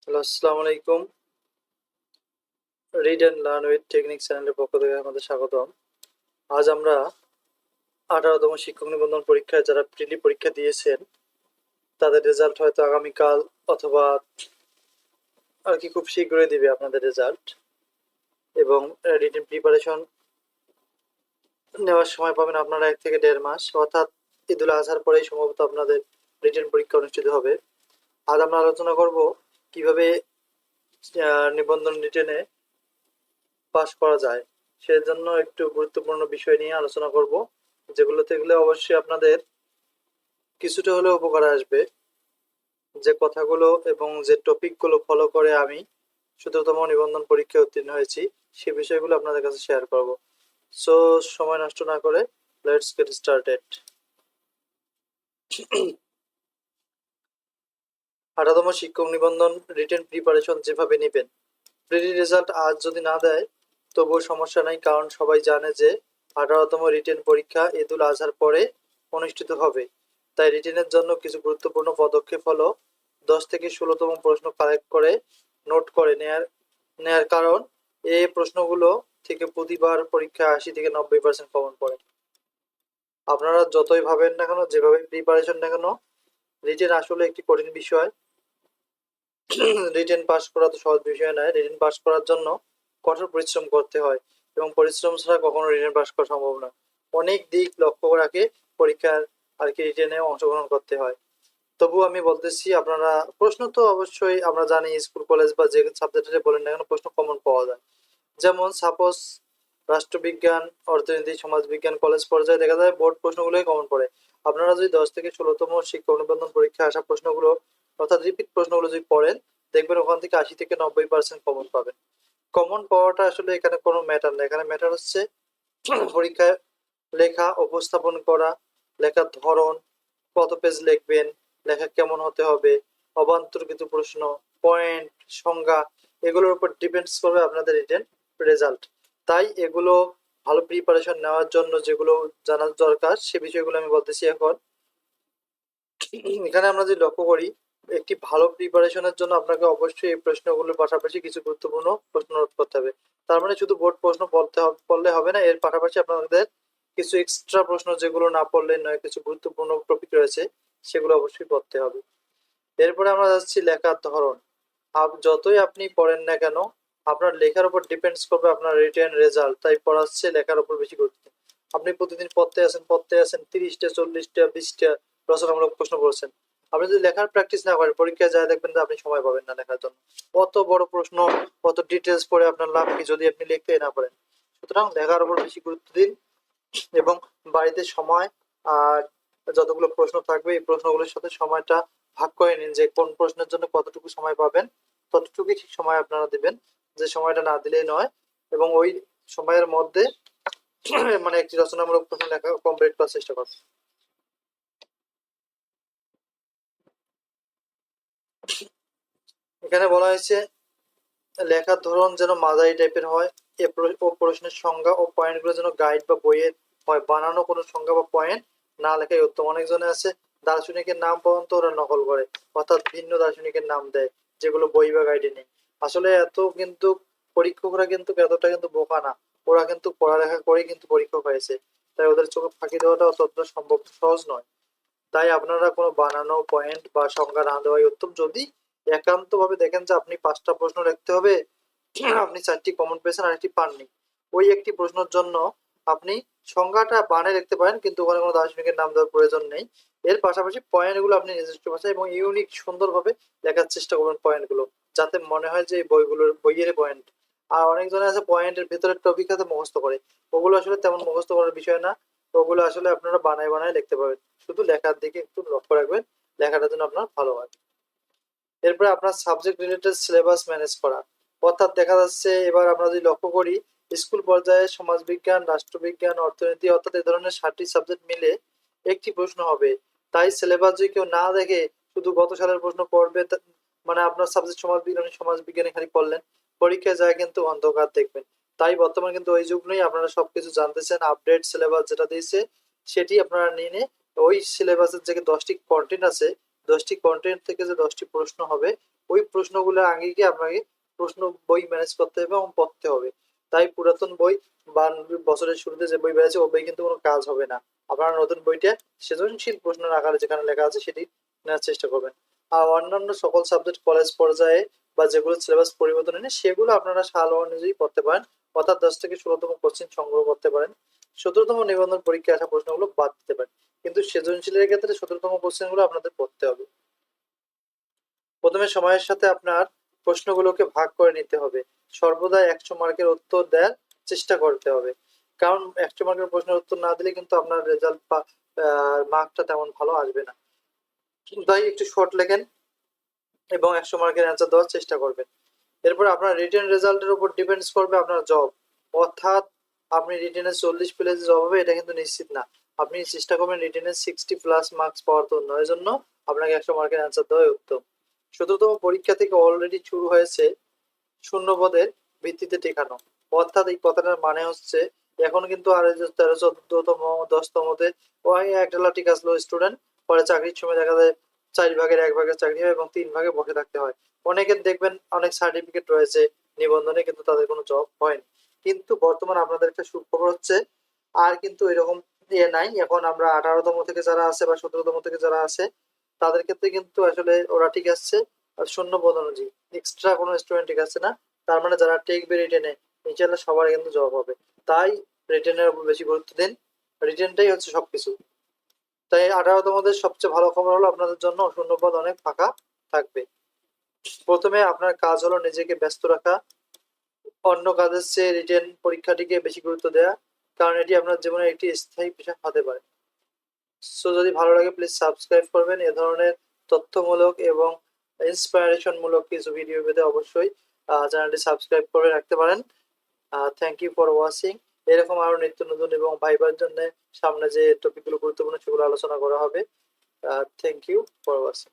Hello, আসসালামু আলাইকুম। Read and learn with technique চ্যানেলের পক্ষ থেকে আমাদের স্বাগতম। আজ আমরা 18তম শিক্ষক নিবন্ধন পরীক্ষায় যারা প্রিলি পরীক্ষা দিয়েছেন তাদের রেজাল্ট হয়তো আগামীকাল অথবা আর কি খুব শীঘ্রই দিবে আপনাদের রেজাল্ট। এবং রিটেন প্রিপারেশন নেওয়ার সময় পাবেন আপনারা 1 থেকে 1.5 মাস, অর্থাৎ ঈদুল আজহার পরেই সম্ভবত আপনাদের রিটেন পরীক্ষা অনুষ্ঠিত হবে। আজ আমরা আলোচনা করব কিভাবে নিবন্ধন রিটেনে পাস করা যায়। সেজন্য একটু গুরুত্বপূর্ণ বিষয় নিয়ে আলোচনা করব, যেগুলোতে গেলে অবশ্যই আপনাদের কিছুটা হলেও উপকার আসবে। যে কথাগুলো এবং যে টপিকগুলো ফলো করে আমি 17তম নিবন্ধন পরীক্ষায় উত্তীর্ণ হয়েছি সে বিষয়গুলো আপনাদের কাছে শেয়ার করব। সো সময় নষ্ট না করে লেটস গেট স্টার্টেড। 18তম শিক্ষক নিবন্ধন রিটেন প্রিপারেশন যেভাবে নেবেন, প্রিলি রেজাল্ট আজ যদি না দেয় তবুও সমস্যা নাই, কারণ সবাই জানে যে 18তম রিটেন পরীক্ষা ঈদুল আজহার পরে অনুষ্ঠিত হবে। তাই রিটেনের জন্য কিছু গুরুত্বপূর্ণ পদক্ষেপ হলো 10 থেকে 16তম প্রশ্ন কালেক্ট করে নোট করে নেয়ার কারণ এই প্রশ্নগুলো থেকে প্রতিবার পরীক্ষায় 80 থেকে 90% কমন পড়ে। আপনারা যতই ভাবেন না কেন, যেভাবে প্রিপারেশন না কেন, রিটেন আসলে একটি কঠিন বিষয়। রিটেন পাস করা তো সহজ বিষয় নয়। রিটেন পাস করার জন্য কঠোর পরিশ্রম করতে হয় এবং পরিশ্রম ছাড়া কখনো রিটেন পাস করা সম্ভব না। অনেক দিক লক্ষ্য রাখে পরীক্ষার আর কি রিটেনে অংশগ্রহণ করতে হয়। তবু আমি বলতেছি, আপনারা প্রশ্ন তো অবশ্যই আমরা জানি স্কুল কলেজ বা যে সাবজেক্টে বলেন না কেন প্রশ্ন কমন পাওয়া যায়। যেমন সাপোজ রাষ্ট্রবিজ্ঞান, অর্থনীতি, সমাজবিজ্ঞান কলেজ পর্যায়ে দেখা যায় বোর্ড প্রশ্নগুলোই কমন পড়ে। আপনারা যদি 10 থেকে 16তম শিক্ষক নিবন্ধন পরীক্ষায় আসা প্রশ্নগুলো অর্থাৎ রিপিট প্রশ্নগুলো যদি পড়েন, দেখবেন ওখান থেকে 80 থেকে 90% কমন পাবেন। কমন পাওয়াটা আসলে এখানে কোনো ম্যাটার না, এখানে ম্যাটার হচ্ছে পরীক্ষায় লেখা উপস্থাপন করা, লেখার ধরন, কত পেজ লিখবেন, লেখা কেমন হতে হবে, অবান্তরকৃত প্রশ্ন, পয়েন্ট, সংজ্ঞা, এগুলোর উপর ডিপেন্ডস করবে আপনাদের রিটেন রেজাল্ট। তাই এগুলো ভালো প্রিপারেশন নেওয়ার জন্য যেগুলো জানা দরকার সে বিষয়গুলো আমি বলতেছি এখন। এখানে আমরা যদি লক্ষ্য করি, একটি ভালো প্রিপারেশনের জন্য আপনাকে অবশ্যই এই প্রশ্নগুলোর পাশাপাশি কিছু গুরুত্বপূর্ণ প্রশ্ন নোট করতে হবে। তার মানে শুধু বোর্ড প্রশ্ন পড়লে হবে না, এর পাশাপাশি আপনাদের কিছু এক্সট্রা প্রশ্ন যেগুলো না পড়লে নয়, কিছু গুরুত্বপূর্ণ টপিক রয়েছে সেগুলো অবশ্যই পড়তে হবে। এরপরে আমরা যাচ্ছি লেখার ধরন। যতই আপনি পড়েন না কেন, আপনার লেখার উপর ডিপেন্ডস করবে আপনার রিটেন রেজাল্ট। তাই পড়াচ্ছে লেখার উপর বেশি গুরুত্ব। আপনি প্রতিদিন পড়তে আছেন 30টা 40টা 20টা রচনামূলক প্রশ্ন পড়ছেন, আপনি যদি লেখার প্র্যাকটিস না করেন পরীক্ষায় যায় দেখবেন যে আপনি সময় পাবেন না লেখার জন্য। অত বড় প্রশ্ন, অত ডিটেলস পড়ে আপনার লাভ কি যদি আপনি লিখতেই না পারেন। সুতরাং লেখার উপর বেশি গুরুত্ব দিন এবং বাড়িতে সময় আর যতগুলো প্রশ্ন থাকবে এই প্রশ্নগুলোর সাথে সময়টা ভাগ করে নিন, যে কোন প্রশ্নের জন্য কতটুকু সময় পাবেন ততটুকুই ঠিক সময় আপনারা দিবেন, যে সময়টা না দিলেই নয়। এবং ওই সময়ের মধ্যে মানে একটি রচনামূলক প্রশ্ন লেখা কমপ্লিট করার চেষ্টা করবেন। এখানে বলা হয়েছে লেখার ধরন যেন মাঝারি টাইপের হয়, ও প্রশ্নের সংজ্ঞা ও পয়েন্টগুলো যেন গাইড বা বইয়ের হয়, বানানো কোনো সংজ্ঞা বা পয়েন্ট না লেখাই উত্তম। অনেকজনে আছে দার্শনিকের নাম পর্যন্ত ওরা নকল করে, অর্থাৎ ভিন্ন দার্শনিকের নাম দেয় যেগুলো বই বা গাইডে নেই। আসলে এত কিন্তু পরীক্ষকরা কিন্তু এতটা কিন্তু বোকা না, ওরা কিন্তু পড়ালেখা করেই কিন্তু পরীক্ষক হয়েছে। তাই ওদের চোখে ফাঁকি দেওয়াটা ততটা সম্ভব সহজ নয়। তাই আপনারা কোনো বানানো পয়েন্ট বা সংজ্ঞা না দেওয়াই উত্তম। যদি একান্ত ভাবে দেখেন যে আপনি 5টা প্রশ্ন লিখতে হবে, আপনি 4টি কমন পেয়েছেন আর একটি পাননি, ওই একটি প্রশ্নের জন্য আপনি সংজ্ঞাটা বানিয়ে লিখতে পারেন, কিন্তু ওখানে কোনো দার্শনিকের নাম দেওয়ার প্রয়োজন নেই। এর পাশাপাশি পয়েন্টগুলো আপনি নিজস্ব ভাষায় এবং ইউনিক সুন্দরভাবে লেখার চেষ্টা করবেন পয়েন্টগুলো, যাতে মনে হয় যে এই বইয়ের পয়েন্ট। আর অনেকজনে আছে পয়েন্টের ভেতরে টপিক হাতে মুখস্থ করে, ওগুলো আসলে তেমন মুখস্থ করার বিষয় না। ওগুলো আসলে আপনারা বানায় বানায় লিখতে পারবেন। শুধু লেখার দিকে একটু লক্ষ্য রাখবেন, লেখাটা যেন আপনার ভালো হয়। এরপরে আপনার সাবজেক্ট রিলেটেড সিলেবাস ম্যানেজ করা, অর্থাৎ দেখা যাচ্ছে এবার আমরা যদি লক্ষ্য করি স্কুল পর্যায়ে সমাজবিজ্ঞান, রাষ্ট্রবিজ্ঞান, অর্থনীতি অর্থাৎ এই ধরনের 7টি সাবজেক্ট মিলে একটি প্রশ্ন হবে। তাই সিলেবাস যদি কেউ না দেখে শুধু গত সালের প্রশ্ন পড়বে, মানে আপনার সাবজেক্ট সমাজবিজ্ঞানে খালি পড়লেন, পরীক্ষায় যায় কিন্তু অন্ধকার দেখবেন। তাই বর্তমানে কিন্তু ওই যুগ নেই, আপনারা সবকিছু জানতেছেন, আপডেট সিলেবাস যেটা দিয়েছে সেটি আপনারা নিয়ে ওই সিলেবাসের যে 10টি কন্টেন্ট আছে, 10টি কন্টেন্ট থেকে যে 10টি প্রশ্ন হবে ওই প্রশ্নগুলো আগে গিয়ে আপনাকে প্রশ্ন বই ম্যানেজ করতে হবে এবং পড়তে হবে। তাই পুরাতন বই বা বছরের শুরুতে যে বই বেড়েছে ও বই কিন্তু কোনো কাজ হবে না। আপনারা নতুন বইটা সৃজনশীল প্রশ্নের আকারে যেখানে লেখা আছে সেটি নেওয়ার চেষ্টা করবেন। আর অন্যান্য সকল সাবজেক্ট কলেজ পর্যায়ে বা যেগুলো সিলেবাস পরিবর্তন হয়নি সেগুলো আপনারা সাল অনুযায়ী পড়তে পারেন, অর্থাৎ 10 থেকে 16তম কোশ্চেন সংগ্রহ করতে পারেন। 17তম নিবন্ধন পরীক্ষায় আসা প্রশ্নগুলো বাদ দিতে পারেন, কিন্তু সৃজনশীলের ক্ষেত্রে 17তম কোশ্চেনগুলো আপনাদের পড়তে হবে। প্রথমে সময়ের সাথে আপনার প্রশ্নগুলোকে ভাগ করে নিতে হবে। সর্বদা 100 মার্কের উত্তর দেওয়ার চেষ্টা করতে হবে, কারণ 100 মার্কের প্রশ্নের উত্তর না দিলে কিন্তু আপনার রেজাল্ট বা মার্কটা তেমন ভালো আসবে না। তাই একটু শর্ট লেখেন এবং 100 মার্কের অ্যান্সার দেওয়ার চেষ্টা করবেন। এরপর আপনার রিটেন রেজাল্টের উপর ডিপেন্ডস করবে আপনার জব, অর্থাৎ আপনি রিটেনে 40 পেলে যে জব হবে এটা কিন্তু নিশ্চিত না। আপনি চেষ্টা করবেন রিটেনে 60+ মার্কস পাওয়ার জন্য, এর জন্য আপনাকে 100 মার্কের অ্যান্সার দেওয়াই উত্তম। 17তম পরীক্ষা থেকে অলরেডি শুরু হয়েছে শূন্যপদের ভিত্তিতে টেকানো, অর্থাৎ এই কথাটার মানে হচ্ছে এখন কিন্তু আর 13 14তম 10তমতে ওই একটা ঠিক আসলো স্টুডেন্ট, পরে চাকরির সময় দেখা যায় 4 ভাগের 1 ভাগের চাকরি হয় এবং 3 ভাগে বসে থাকতে হয়। অনেকের দেখবেন অনেক সার্টিফিকেট রয়েছে নিবন্ধনে, কিন্তু তাদের কোনো জব হয়নি। কিন্তু বর্তমানে আপনাদের একটা সুখবর হচ্ছে আর কিন্তু এরকম নাই। এখন আমরা 18তম থেকে যারা আছে বা 17তম থেকে যারা আছে তাদের ক্ষেত্রে কিন্তু আসলে ওরা ঠিক আসছে, আর শূন্য পদ অনুযায়ী এক্সট্রা কোনো স্টুডেন্ট ঠিক আছে না। তার মানে যারা টেকবে রিটেনে ইনশাল্লাহ সবার কিন্তু জব হবে। তাই রিটেনের উপর বেশি গুরুত্ব দিন, রিটেনটাই হচ্ছে সবকিছু। তাই 18তমদের সবচেয়ে ভালো খবর হলো আপনাদের জন্য শূন্যপদ অনেক ফাঁকা থাকবে। প্রথমে আপনার কাজ হলো নিজেকে ব্যস্ত রাখা, অন্য কাজের চেয়ে রিটেন পরীক্ষাটিকে বেশি গুরুত্ব দেওয়া, কারণ এটি আপনার জীবনে একটি স্থায়ী পেশা হতে পারে। সো যদি ভালো লাগে প্লিজ সাবস্ক্রাইব করবেন। এ ধরনের তথ্যমূলক এবং ইন্সপায়ারেশন মূলক কিছু ভিডিও পেতে অবশ্যই চ্যানেলটি সাবস্ক্রাইব করে রাখতে পারেন। Thank you for watching. এরকম আরো নিত্য নতুন এবং ভাইবার জন্য সামনে যে টপিকগুলো গুরুত্বপূর্ণ সেগুলো আলোচনা করা হবে। Thank you for watching.